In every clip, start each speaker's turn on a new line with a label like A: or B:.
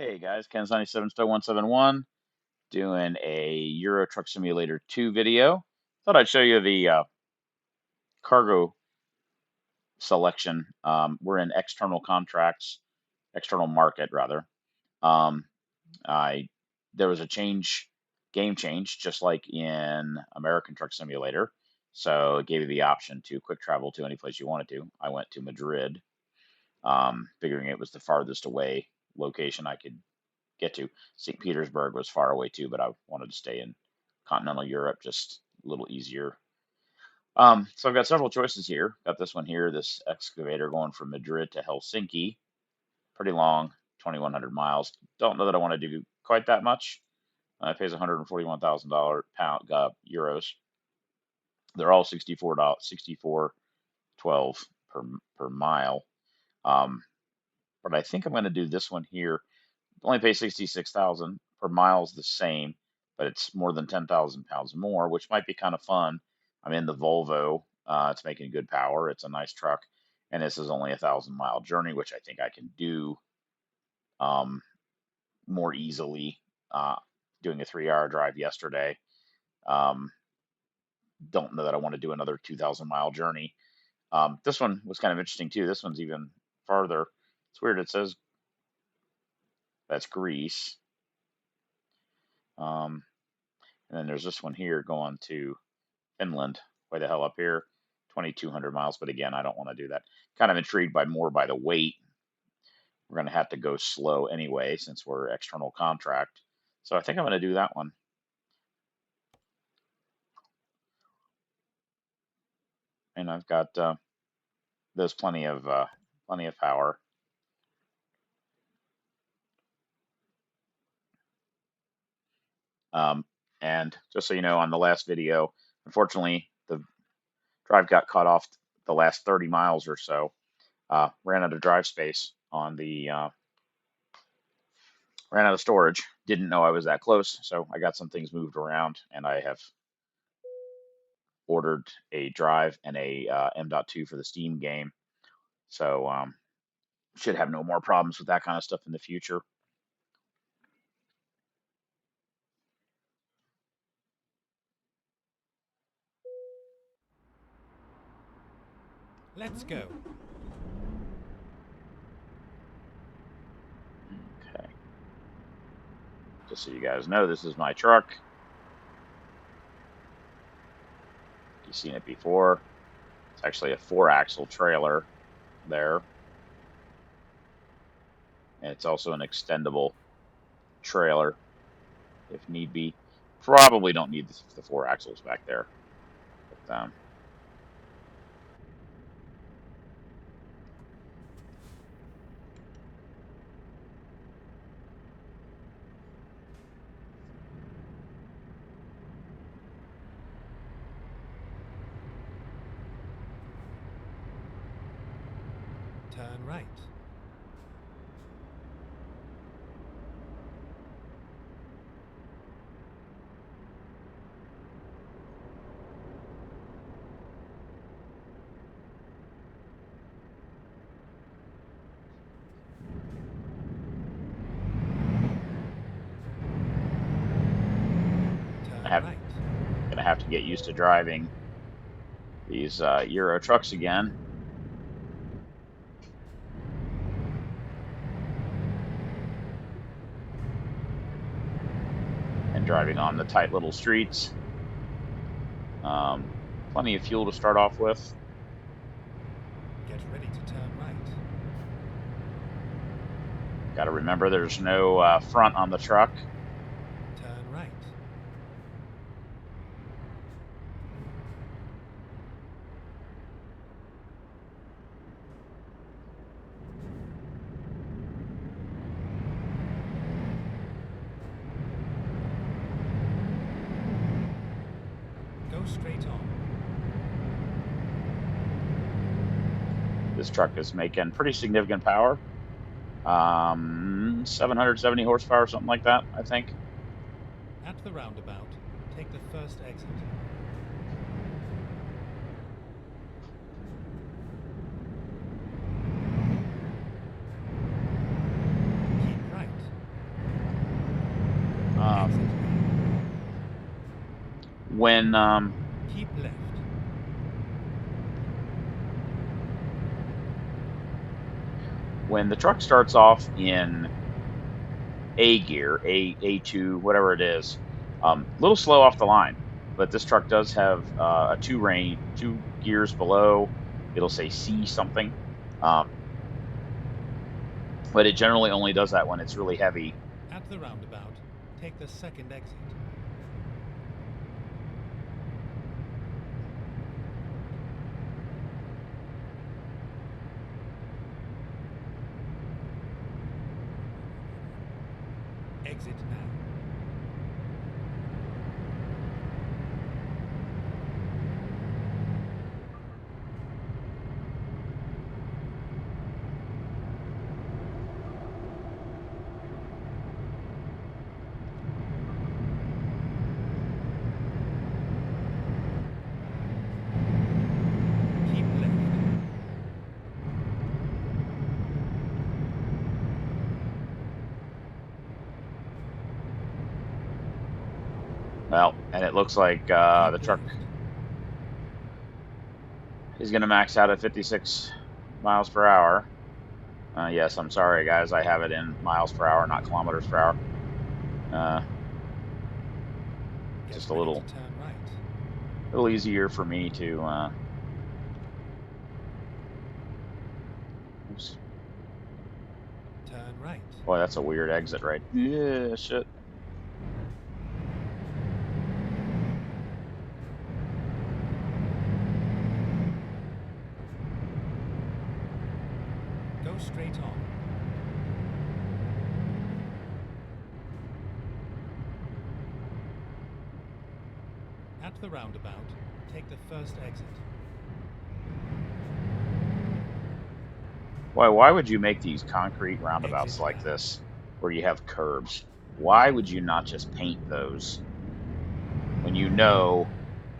A: Hey guys, Ken97 Stowe 171 doing a Euro Truck Simulator 2 video. Thought I'd show you the cargo selection. We're in external contracts, external market rather. Um, I There was a game change, just like in American Truck Simulator. So it gave you the option to quick travel to any place you wanted to. I went to Madrid, figuring it was the farthest away location I could get to. St. Petersburg was far away too, but I wanted to stay in continental Europe, just a little easier. So I've got several choices here. Got this one here, this excavator going from Madrid to Helsinki. Pretty long, 2,100 miles. Don't know that I want to do quite that much. It pays $141,000 euros. They're all $64.12 per mile. But I think I'm going to do this one here. Only pay 66,000 per mile is the same, but it's more than 10,000 pounds more, which might be kind of fun. I'm in the Volvo. It's making good power. It's a nice truck, and this is only a 1,000-mile journey, which I think I can do um, more easily. Doing a 3-hour drive yesterday. Um, don't know that I want to do another 2,000-mile journey. This one was kind of interesting too. This one's even farther. It's weird. It says that's Greece. And then there's this one here going to Finland, way the hell up here, 2,200 miles. But again, I don't want to do that. Kind of intrigued by the weight. We're going to have to go slow anyway since we're external contract. So I think I'm going to do that one. And I've got there's plenty of power. And just so you know, on the last video, unfortunately, the drive got cut off the last 30 miles or so. Ran out of drive space on the ran out of storage. Didn't know I was that close, so I got some things moved around, and I have ordered a drive and a M.2 for the Steam game. So should have no more problems with that kind of stuff in the future.
B: Let's go.
A: Okay. Just so you guys know, this is my truck. You've seen it before. It's actually a 4-axle trailer there. And it's also an extendable trailer if need be. Probably don't need the 4 axles back there. But,
B: Turn right. Turn right.
A: Gonna have to get used to driving these Euro trucks again. And driving on the tight little streets. Plenty of fuel to start off with.
B: Get ready to turn right.
A: Got to remember there's no front on the truck.
B: Turn right. Go straight on.
A: This truck is making pretty significant power. 770 horsepower, something like that, I think.
B: At the roundabout, take the first exit. Keep right. Exit.
A: when
B: Keep left.
A: when the truck starts off in A gear, A2, whatever it is, a little slow off the line. But this truck does have a two gears below. It'll say C something, um, but it generally only does that when it's really heavy.
B: At the roundabout, take the second exit. Exit now. Keep left.
A: Well, and it looks like
B: Keep
A: the truck
B: left.
A: is going to max out at 56 miles per hour. Yes, I'm sorry, guys. I have it in miles per hour, not kilometers per hour.
B: Get
A: Just a
B: ready to turn right.
A: little easier for me to. Oops.
B: Turn right.
A: Boy, that's a weird exit, right? Yeah, shit.
B: Go straight on. At the roundabout, take the first exit.
A: Why would you make these concrete roundabouts
B: Exit
A: like
B: now.
A: this where you have curbs? Why would you not just paint those when you know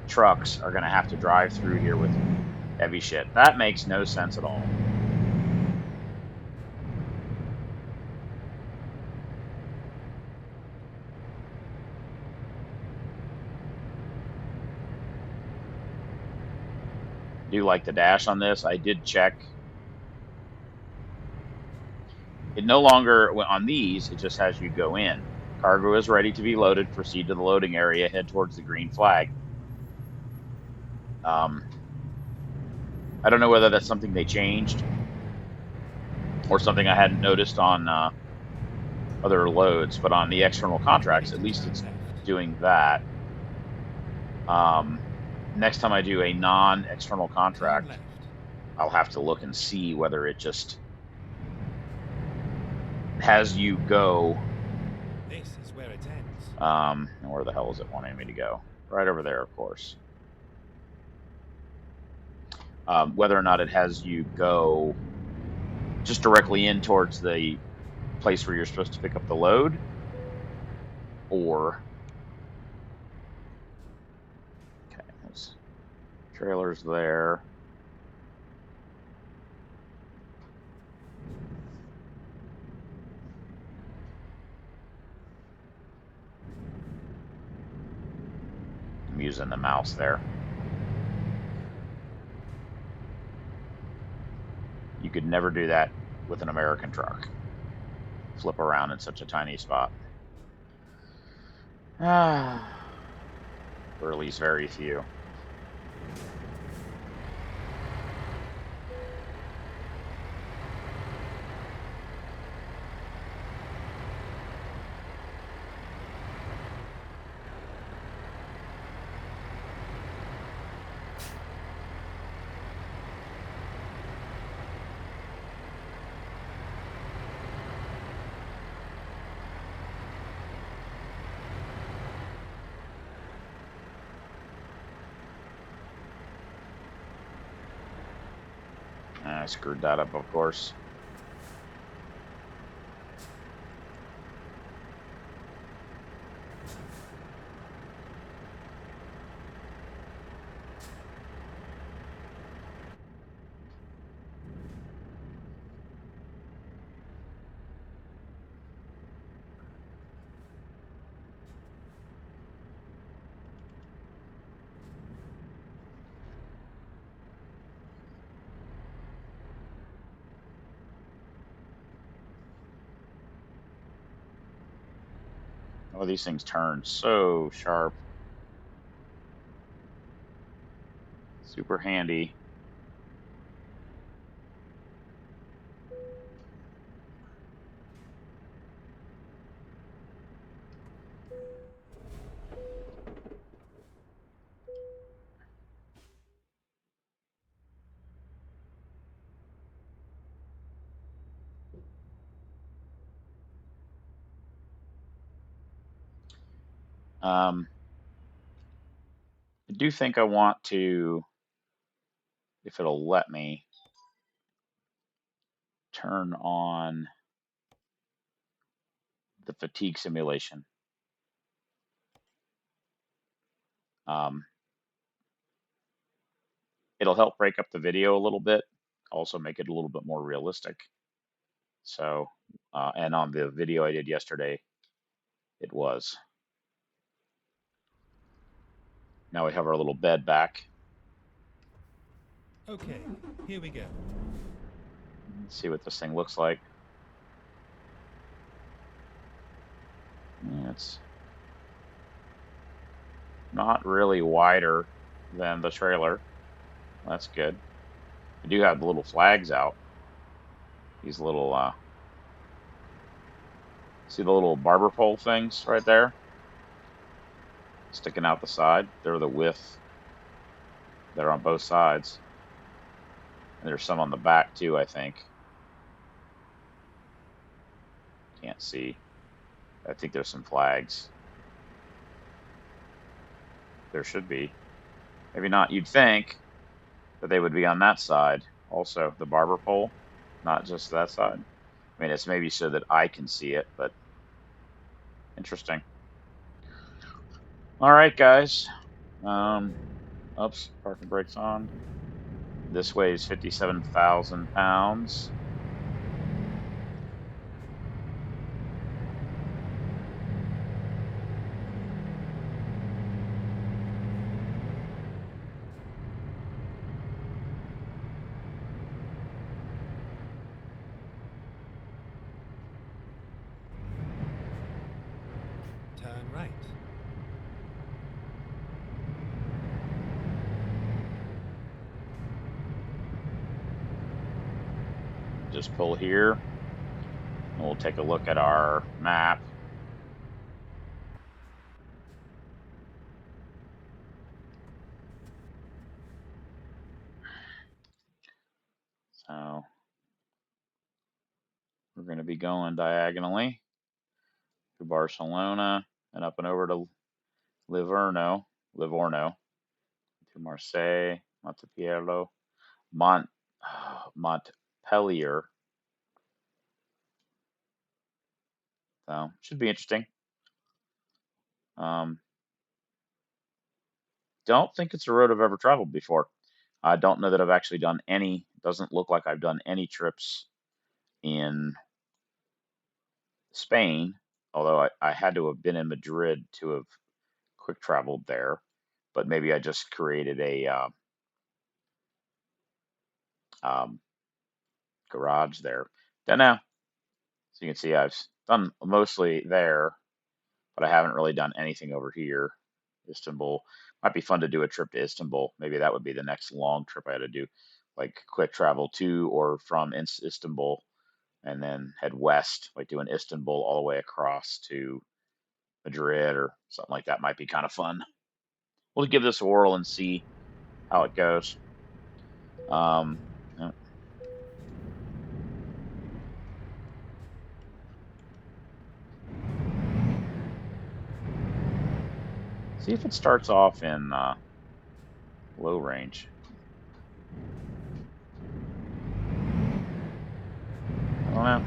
A: trucks are going to have to drive through here with heavy shit? That makes no sense at all. I do like the dash on this. I did check. It no longer, well, on these, it just has you go in. Cargo is ready to be loaded. Proceed to the loading area. Head towards the green flag. Um, I don't know whether that's something they changed or something I hadn't noticed on other loads, but on the external
B: Get ready
A: contracts, at
B: to
A: least
B: turn
A: it's
B: left.
A: doing that. Next time I do a non-external
B: Turn
A: contract,
B: left.
A: I'll have to look and see whether it just has you go.
B: This is where it ends.
A: And where the hell is it wanting me to go? Right over there, of course. Whether or not it has you go just directly in towards the place where you're supposed to pick up the load, or okay, there's trailers there. I'm using the mouse there. You could never do that with an American truck. Flip around in such a tiny spot. Or at least very few. I screwed that up, of course. Oh, these things turn so sharp. Super handy. I do think I want to, if it'll let me, turn on the fatigue simulation. Um, it'll help break up the video a little bit, also make it a little bit more realistic. So, and on the video I did yesterday, it was. Now we have our little bed back.
B: Okay, here we go.
A: Let's see what this thing looks like. It's not really wider than the trailer. That's good. I do have the little flags out. These little, see the little barber pole things right there? Sticking out the side. They're the width. They're on both sides. And there's some on the back too, I think. Can't see. I think there's some flags. There should be. Maybe not. You'd think that they would be on that side also, the barber pole, not just that side. I mean, it's maybe so that I can see it, but interesting. All right, guys. Oops, parking brakes on. This weighs 57,000 pounds.
B: Turn right.
A: Just pull here, and we'll take a look at our map. So we're going to be going diagonally to Barcelona and up and over to Livorno, to Marseille, Montpellier, Montpellier. So should be interesting. Don't think it's a road I've ever traveled before. I don't know that I've actually done any. Doesn't look like I've done any trips in Spain, although I had to have been in Madrid to have quick traveled there. But maybe I just created a um, garage there. Don't know. So you can see I've done mostly there, but I haven't really done anything over here. Istanbul. Might be fun to do a trip to Istanbul. Maybe that would be the next long trip I had to do, like quick travel to or from Istanbul and then head west, like doing Istanbul all the way across to Madrid or something like that. Might be kind of fun. We'll give this a whirl and see how it goes. Yeah. See if it starts off in low range. I don't know.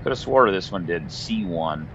A: Could have swore this one did C1.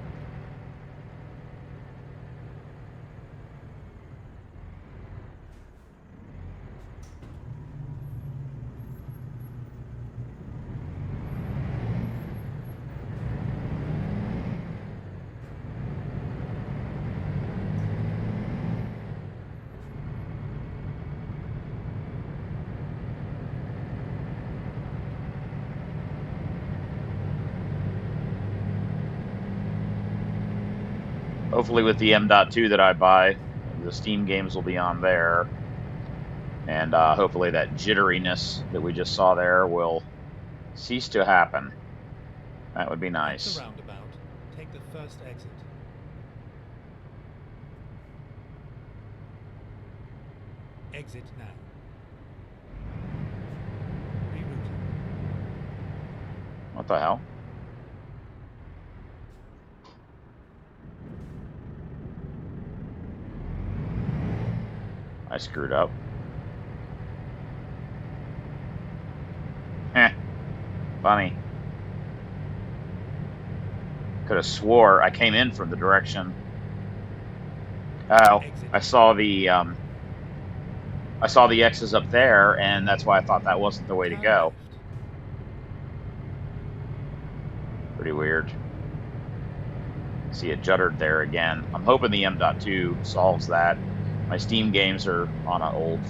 A: hopefully with the M.2 that I buy, the Steam games will be on there, and hopefully that jitteriness that we just saw there will cease to happen. That would be
B: At the
A: nice.
B: roundabout, take the first exit. Exit now. Rerouting.
A: What the hell? I screwed up. Heh, funny. Could have swore I came in from the direction. Oh,
B: Exit
A: I
B: now.
A: saw the X's up there, and that's why I thought that wasn't the way to
B: Turn
A: go.
B: left.
A: Pretty weird. See it juddered there again. I'm hoping the M.2 solves that. My Steam games are on an old,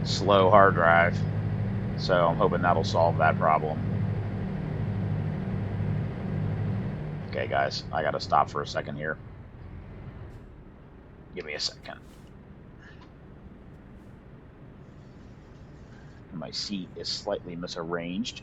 A: slow hard drive, so I'm hoping that'll solve that problem. Okay, guys, I gotta stop for a second here. Give me a second. My seat is slightly misarranged.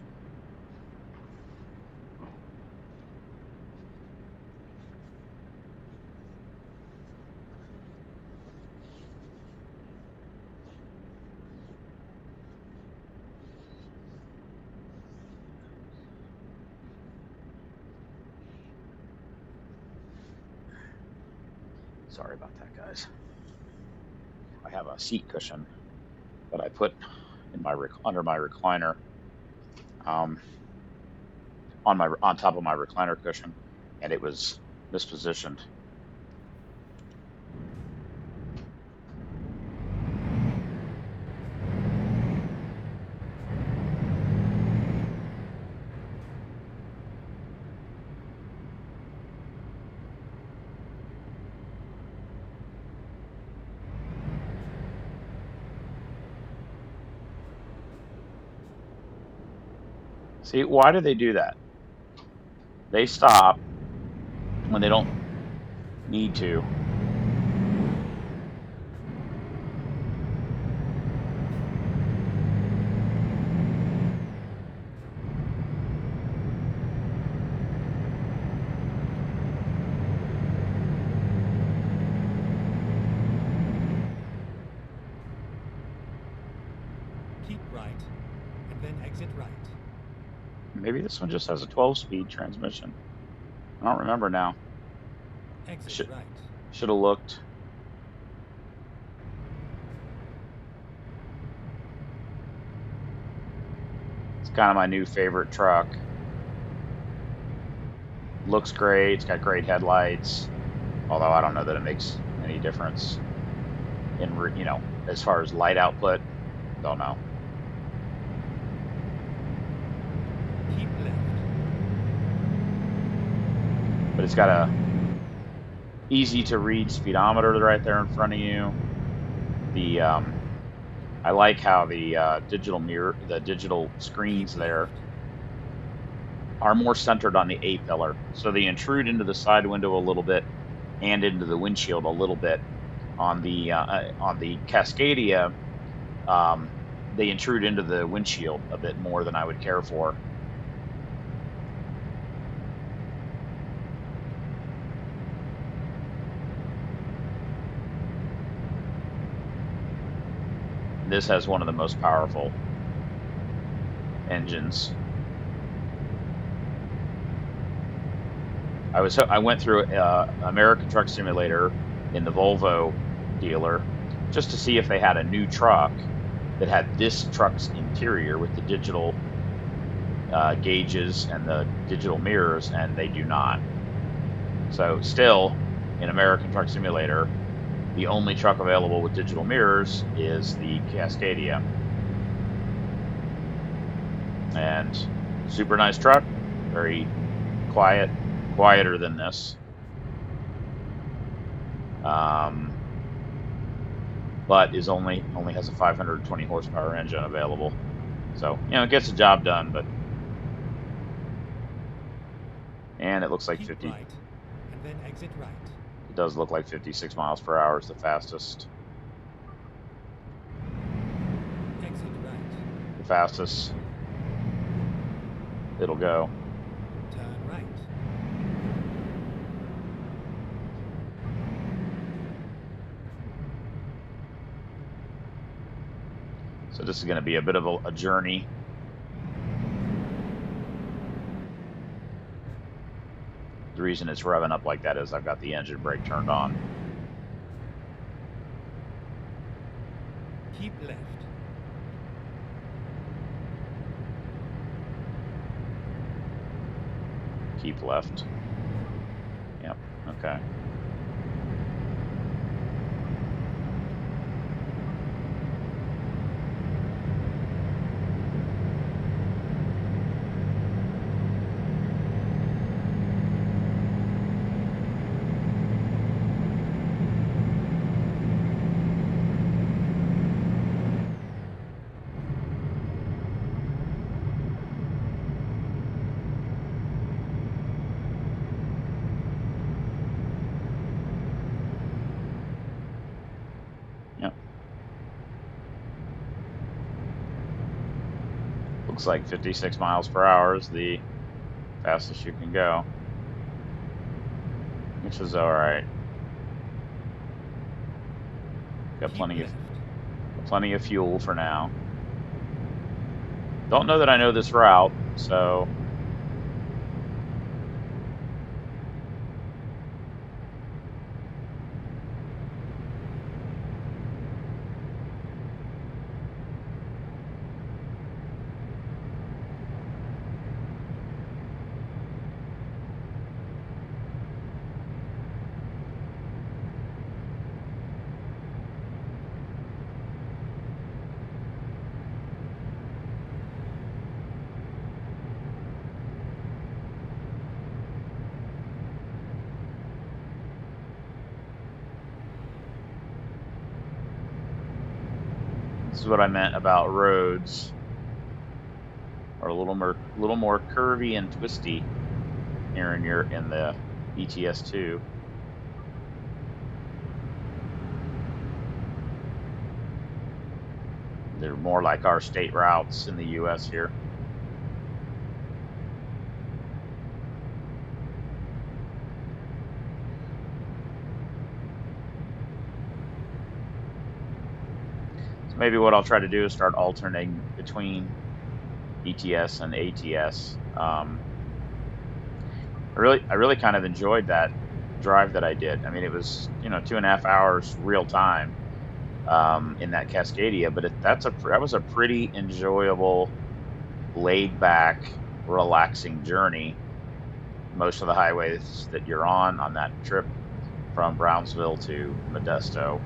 A: Sorry about that, guys. I have a seat cushion that I put in my under my recliner, um, on top of my recliner cushion, and it was mispositioned. See, why do they do that? They stop when they don't need to.
B: Keep right, and then exit right.
A: Maybe this one just has a 12-speed transmission. I don't remember now.
B: Exit
A: Should
B: right.
A: should have looked. It's kind of my new favorite truck. Looks great. It's got great headlights. Although I don't know that it makes any difference in as far as light output. Don't know.
B: Keep left.
A: But it's got a easy to read speedometer right there in front of you. The I like how the digital
B: Keep
A: screens there
B: left.
A: are more centered on the A pillar, so they intrude into the side window a little bit and into the windshield a little bit. On the Cascadia, they intrude into the windshield a bit more than I would care for. This has one of the most powerful engines. I went through American Truck Simulator in the Volvo dealer just to see if they had a new truck that had this truck's interior with the digital gauges and the digital mirrors, and they do not. So still, in American Truck Simulator, the only truck available with digital mirrors is the Cascadia. And super nice truck, very quiet, quieter than this. But is only has a 520 horsepower engine available. So, it gets the job done, but and it looks like
B: Keep
A: 50.
B: right, and then exit right.
A: It does look like 56 miles per hour is the fastest.
B: Exit right.
A: The fastest it'll go.
B: Turn right.
A: So this is going to be a bit of a journey. The reason it's revving up like that is I've got the engine brake turned on.
B: Keep left.
A: Keep left. Yep, okay. Yep. Looks like 56 miles per hour is the fastest you can go, which is all right. Got
B: Keep left.
A: plenty of fuel for now. Don't know that I know this route, so this is what I meant about roads are a little more curvy and twisty here in the ETS2. They're more like our state routes in the US here. So maybe what I'll try to do is start alternating between ETS and ATS. I really kind of enjoyed that drive that I did. I mean, it was 2.5 hours real time in that Cascadia, but that was a pretty enjoyable, laid back, relaxing journey. Most of the highways that you're on that trip from Brownsville to Modesto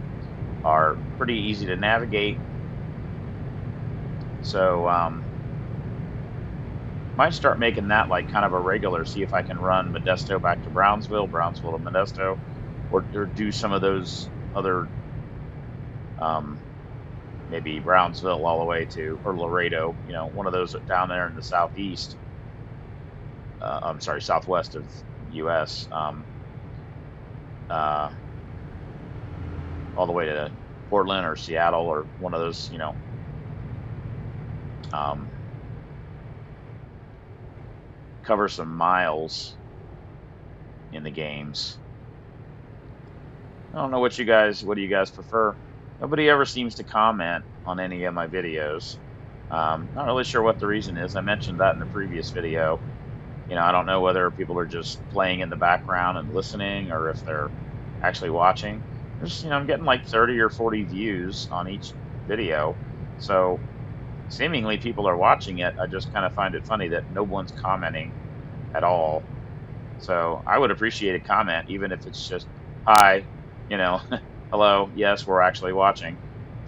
A: are pretty easy to navigate. So might start making that like kind of a regular. See if I can run Modesto back to Brownsville, Brownsville to Modesto, or do some of those other maybe Brownsville all the way to or Laredo. One of those down there in the southeast. I'm sorry, southwest of U.S. Uh, all the way to Portland or Seattle or one of those. Um, cover some miles in the games. I don't know what do you guys prefer? Nobody ever seems to comment on any of my videos. Not really sure what the reason is. I mentioned that in the previous video. I don't know whether people are just playing in the background and listening or if they're actually watching. I'm getting like 30 or 40 views on each video. So seemingly people are watching it. I just kind of find it funny that no one's commenting at all. So I would appreciate a comment, even if it's just, hi, you know, hello, yes, we're actually watching.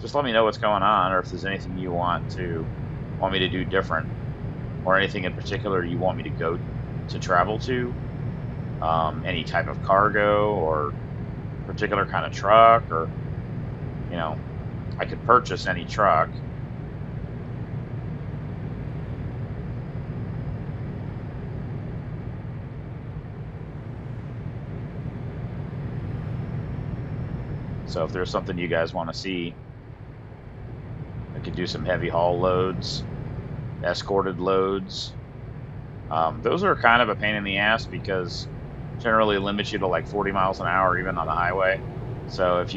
A: Just let me know what's going on, or if there's anything you want me to do different, or anything in particular you want me to go to travel to, any type of cargo or particular kind of truck, or I could purchase any truck. So if there's something you guys want to see, I could do some heavy haul loads, escorted loads. Those are kind of a pain in the ass because generally limits you to like 40 miles an hour even on the highway. So if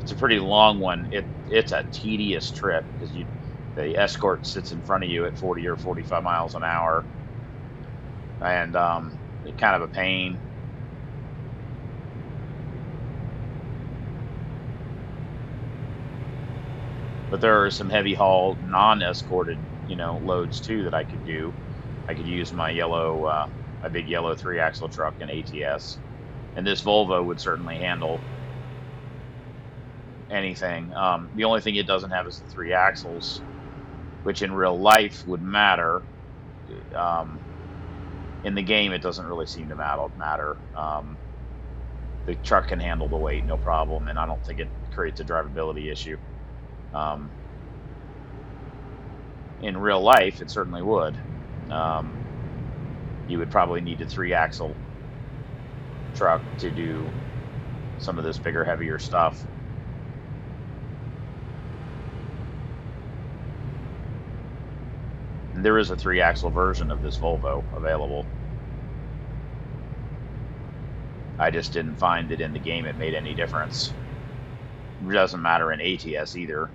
A: it's a pretty long one, it's a tedious trip because the escort sits in front of you at 40 or 45 miles an hour, and it's kind of a pain. But there are some heavy haul non-escorted, loads too that I could do. I could use my big yellow 3-axle truck and ATS, and this Volvo would certainly handle anything. The only thing it doesn't have is the 3 axles, which in real life would matter. Um, in the game, it doesn't really seem to matter. The truck can handle the weight, no problem, and I don't think it creates a drivability issue. Um, in real life, it certainly would. Um, you would probably need a 3-axle truck to do some of this bigger, heavier stuff. And there is a 3-axle version of this Volvo available. I just didn't find that in the game it made any difference. It doesn't matter in ATS either.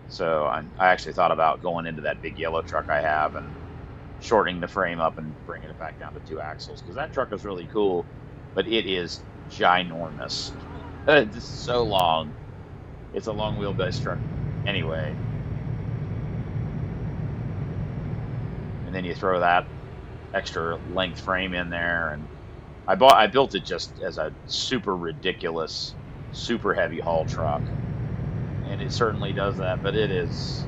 A: So I actually thought about going into that big yellow truck I have and shortening the frame up and bringing it back down to 2 axles because that truck is really cool, but it is ginormous. It's so long. It's a long wheelbase truck anyway. And then you throw that extra length frame in there, and I built it just as a super ridiculous, super heavy haul truck, and it certainly does that. But it is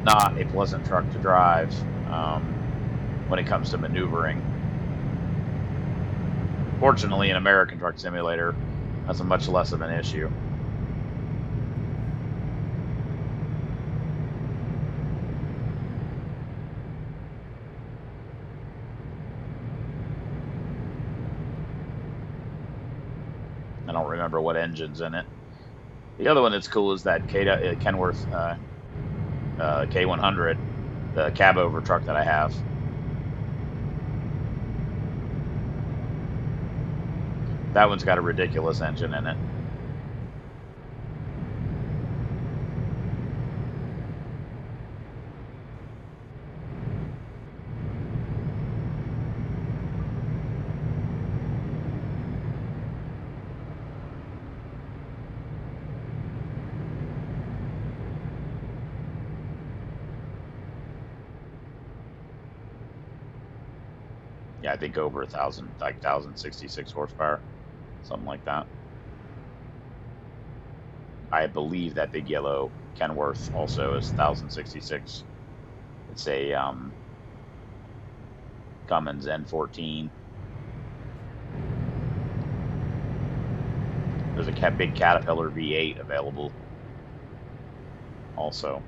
A: not a pleasant truck to drive when it comes to maneuvering. Fortunately, in American Truck Simulator, that's a much less of an issue. I don't remember what engine's in it. The other one that's cool is that Kenworth K100, the cab over truck that I have. That one's got a ridiculous engine in it. Yeah, I think over 1,000, like 1,066 horsepower, something like that. I believe that big yellow Kenworth also is 1,066. It's a Cummins N14. There's a big Caterpillar V8 available also.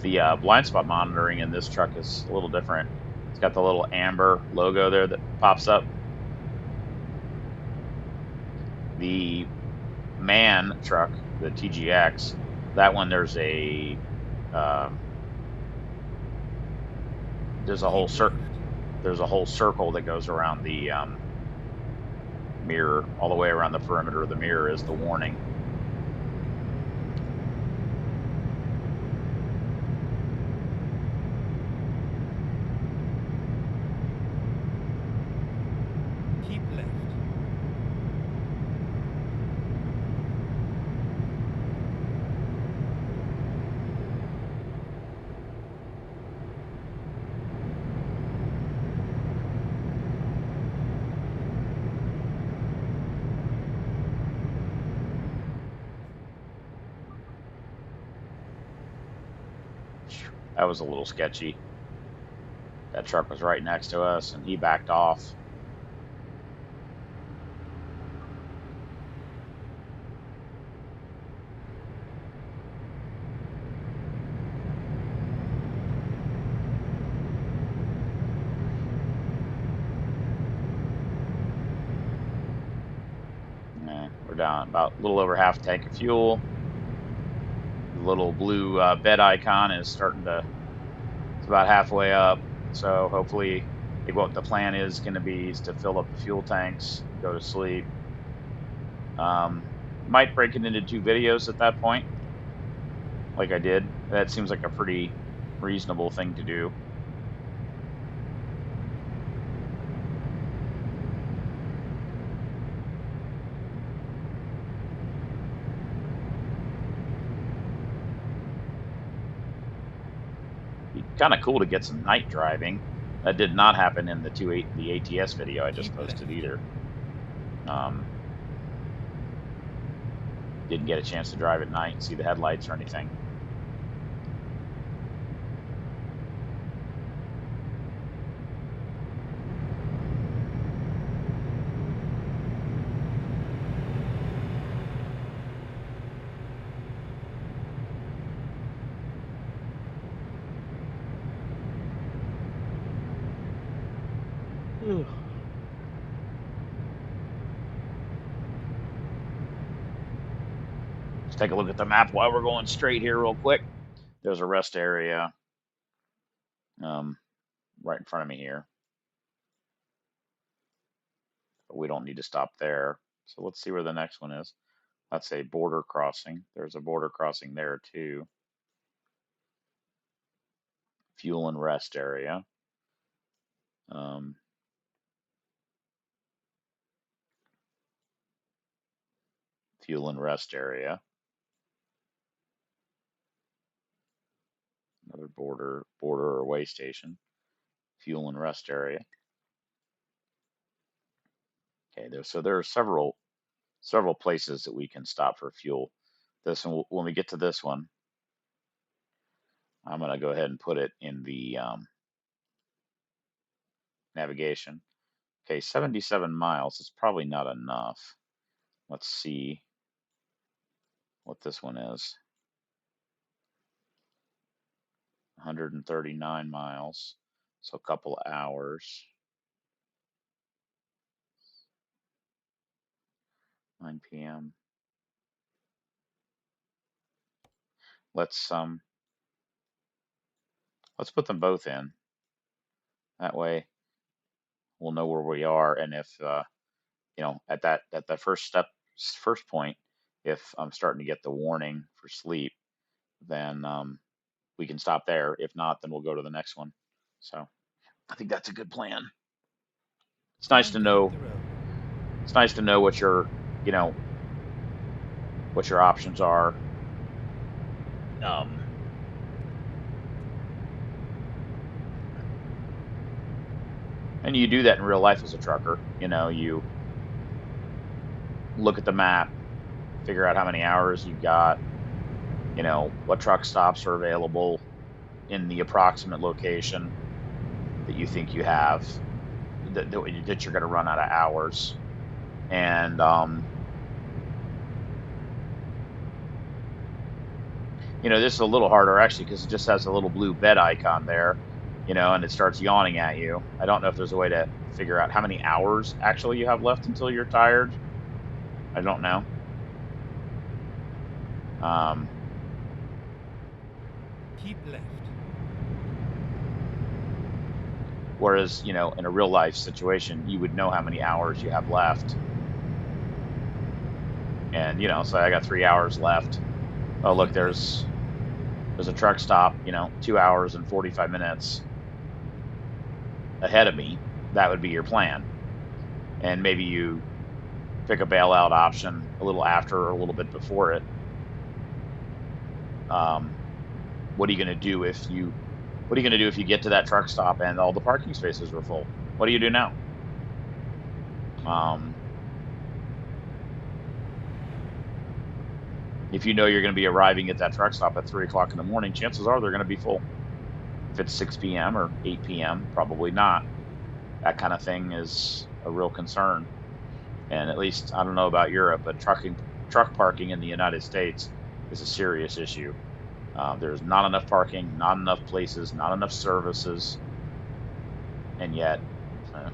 A: The blind spot monitoring in this truck is a little different. It's got the little amber logo there that pops up. The MAN truck, the TGX, that one um, there's a whole circle that goes around the mirror, all the way around the perimeter of the mirror is the warning.
B: Keep left.
A: That was a little sketchy. That truck was right next to us, and he backed off. We're down about a little over half a tank of fuel. The little blue bed icon is starting to, it's about halfway up. So hopefully, like what the plan is going to be is to fill up the fuel tanks, go to sleep. Might break it into 2 videos at that point, like I did. That seems like a pretty reasonable thing to do. Be kind of cool to get some night driving. That did not happen in the ATS video I just
B: Keep left.
A: posted either. Didn't get a chance to drive at night and see the headlights or anything. Let's take a look at the map while we're going straight here real quick. There's a rest area right in front of me here. But we don't need to stop there. So let's see where the next one is. That's a border crossing. There's a border crossing there too. Fuel and rest area. Fuel and rest area. Another border or way station. Fuel and rest area. Okay, so there are several places that we can stop for fuel. This one, when we get to this one, I'm going to go ahead and put it in the navigation. Okay, 77 miles. It's probably not enough. Let's see what this one is. 139 miles. So a couple of hours. 9 p.m. Let's put them both in. That way we'll know where we are, and if at that first point, if I'm starting to get the warning for sleep, then we can stop there. If not, then we'll go to the next one. So I think that's a good plan. It's nice
B: Time
A: to
B: to hit
A: know.
B: the road.
A: It's nice to know what your options are. And you do that in real life as a trucker. You look at the map, figure out how many hours you've got, what truck stops are available in the approximate location that you think you have, that you're going to run out of hours. And this is a little harder actually because it just has a little blue bed icon there, and it starts yawning at you. I don't know if there's a way to figure out how many hours actually you have left until you're tired. I don't know.
B: Keep left.
A: Whereas, in a real life situation, you would know how many hours you have left. And, so I got 3 hours left. Oh, look, there's a truck stop, 2 hours and 45 minutes ahead of me. That would be your plan. And maybe you pick a bailout option a little after or a little bit before it. What are you going to do if you get to that truck stop and all the parking spaces are full? What do you do now? If you know you're going to be arriving at that truck stop at 3 o'clock in the morning, chances are they're going to be full. If it's 6 p.m. or 8 p.m., probably not. That kind of thing is a real concern. And at least I don't know about Europe, but truck parking in the United States is a serious issue. There's not enough parking, not enough places, not enough services, and yet, uh,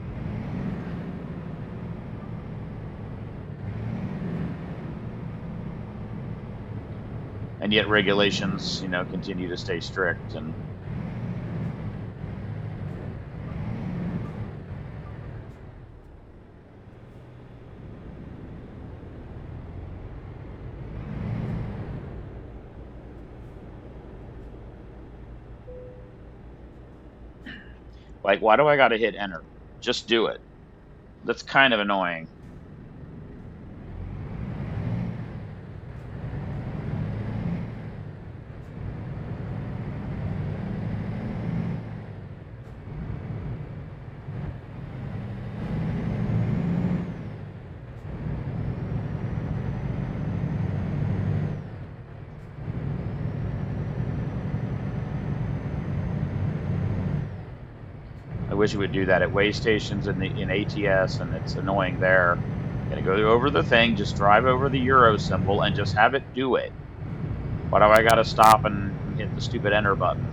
A: regulations, continue to stay strict. And like, why do I got to hit enter? Just do it. That's kind of annoying. I wish it would do that at way stations in ATS, and it's annoying there. Gonna go over the thing, just drive over the Euro symbol and just have it do it. Why do I gotta stop and hit the stupid enter button?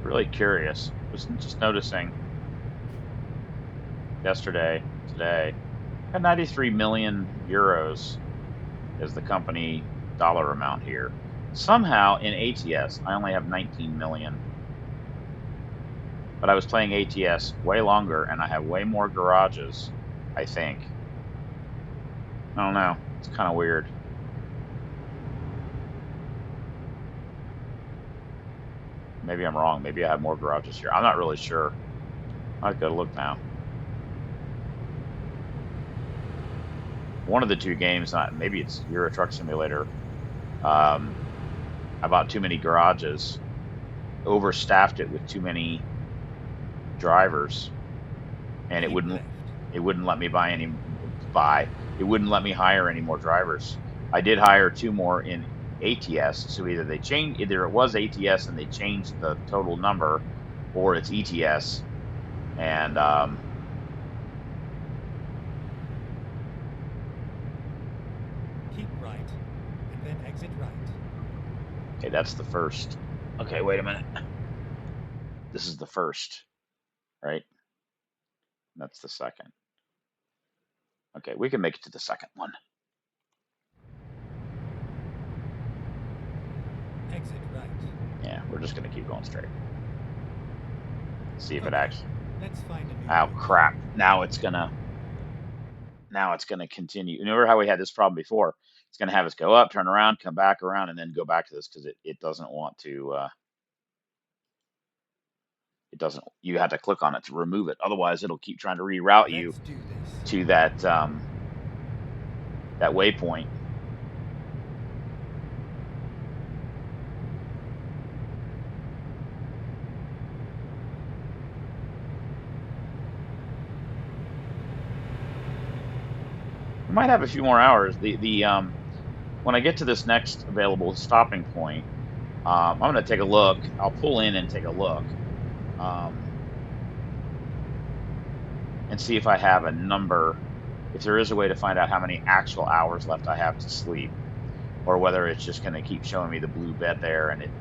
A: Really curious. Was just noticing yesterday, today, got 93 million euros as the company dollar amount here. Somehow in ATS, I only have 19 million, but I was playing ATS way longer and I have way more garages, I think. I don't know. It's kind of weird. Maybe I'm wrong. Maybe I have more garages here. I'm not really sure. I'll go look now. One of the two games, maybe it's Euro Truck Simulator. I bought too many garages, overstaffed it with too many drivers, and
B: Keep left.
A: it wouldn't let me it wouldn't let me hire any more drivers. I did hire two more in ATS, so either it was ATS and they changed the total number, or it's ETS, and
B: Keep right, and then exit right.
A: okay, that's the first. Okay, wait a minute. This is the first, right? That's the second. Okay, we can make it to the second one.
B: Exit right.
A: Yeah, we're just gonna keep going straight. See if it
B: Okay,
A: actually.
B: let's find a new
A: Oh
B: route.
A: crap! Now it's gonna continue. You remember how we had this problem before? It's gonna have us go up, turn around, come back around, and then go back to this because it doesn't want to. It doesn't. You have to click on it to remove it. Otherwise, it'll keep trying to reroute you
B: Let's do this.
A: to that waypoint. I might have a few more hours. The when I get to this next available stopping point, I'm gonna take a look. I'll pull in and take a look, um, and see if I have a number, if there is a way to find out how many actual hours left I have to sleep, or whether it's just gonna keep showing me the blue bed there, and it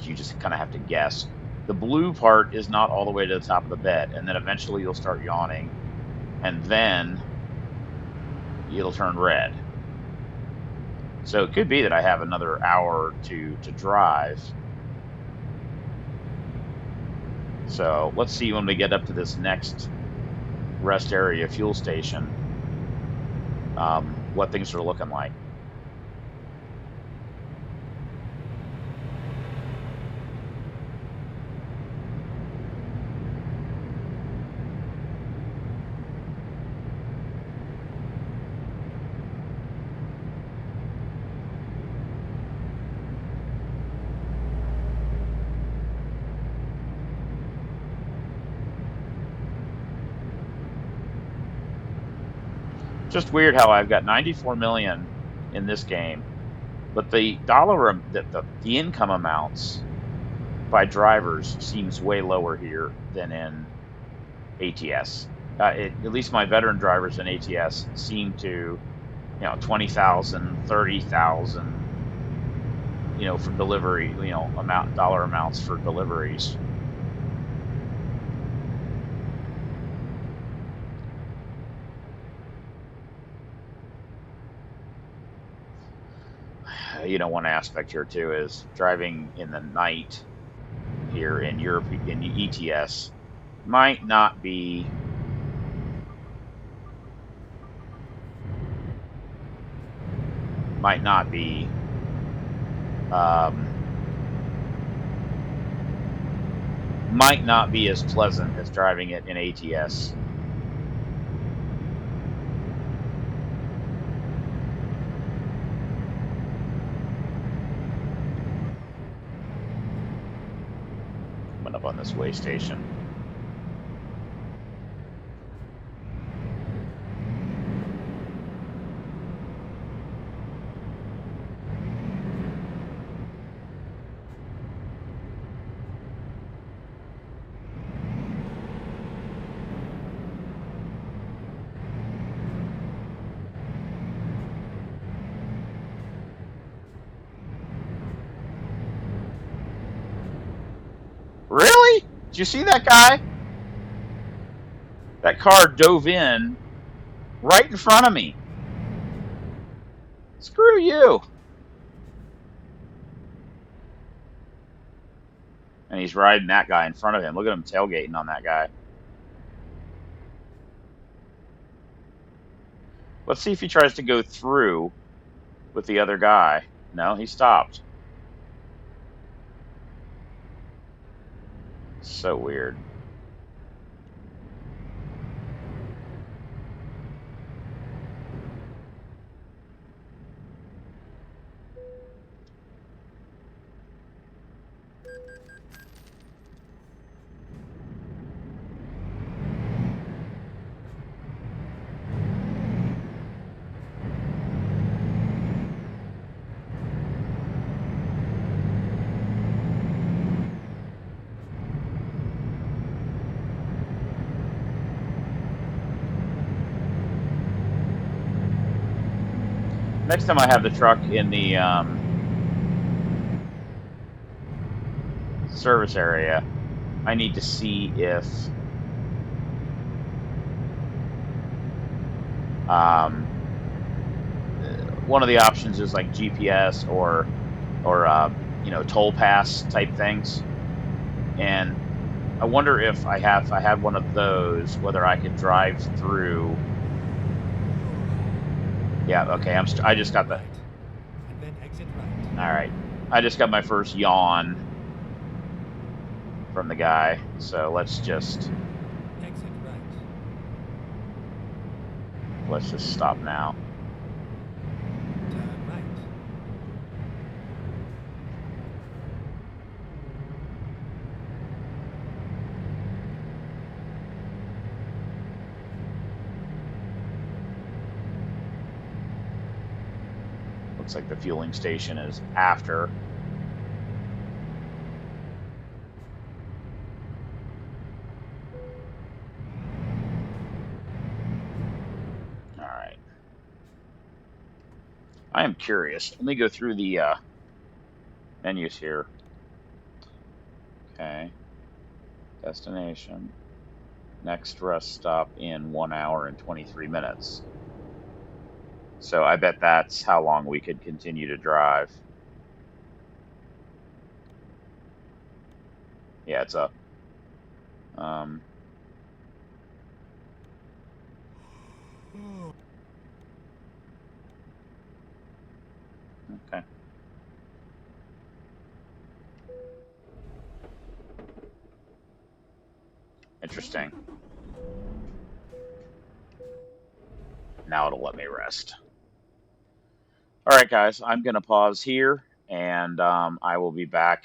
A: you just kind of have to guess. The blue part is not all the way to the top of the bed, and then eventually you'll start yawning, and then it'll turn red. So it could be that I have another hour to drive. So let's see when we get up to this next rest area fuel station, what things are looking like. Just weird how I've got 94 million in this game, but the the income amounts by drivers seems way lower here than in ATS. At least my veteran drivers in ATS seem to, 20,000, 30,000, for delivery, dollar amounts for deliveries. One aspect here too is driving in the night here in Europe, in ETS, might not be might not be um, might not be as pleasant as driving it in ATS. Coming up on this way station. Really? Did you see that guy? That car dove in right in front of me. Screw you. And he's riding that guy in front of him. Look at him tailgating on that guy. Let's see if he tries to go through with the other guy. No, he stopped. So weird. Next time I have the truck in the service area, I need to see if um, one of the options is like GPS or toll pass type things. And I wonder if I had one of those, whether I could drive through. Yeah, okay. I just got the.
B: Right. And then exit right.
A: All right. I just got my first yawn from the guy, so
B: Exit right.
A: let's just stop now.
B: Turn right.
A: Looks like the fueling station is after. All right. I am curious. Let me go through the menus here. Okay. Destination. Next rest stop in 1 hour and 23 minutes. So I bet that's how long we could continue to drive. Yeah, it's up. Um, okay. Interesting. Now it'll let me rest. All right, guys, I'm going to pause here and I will be back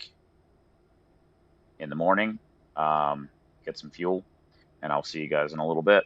A: in the morning, get some fuel, and I'll see you guys in a little bit.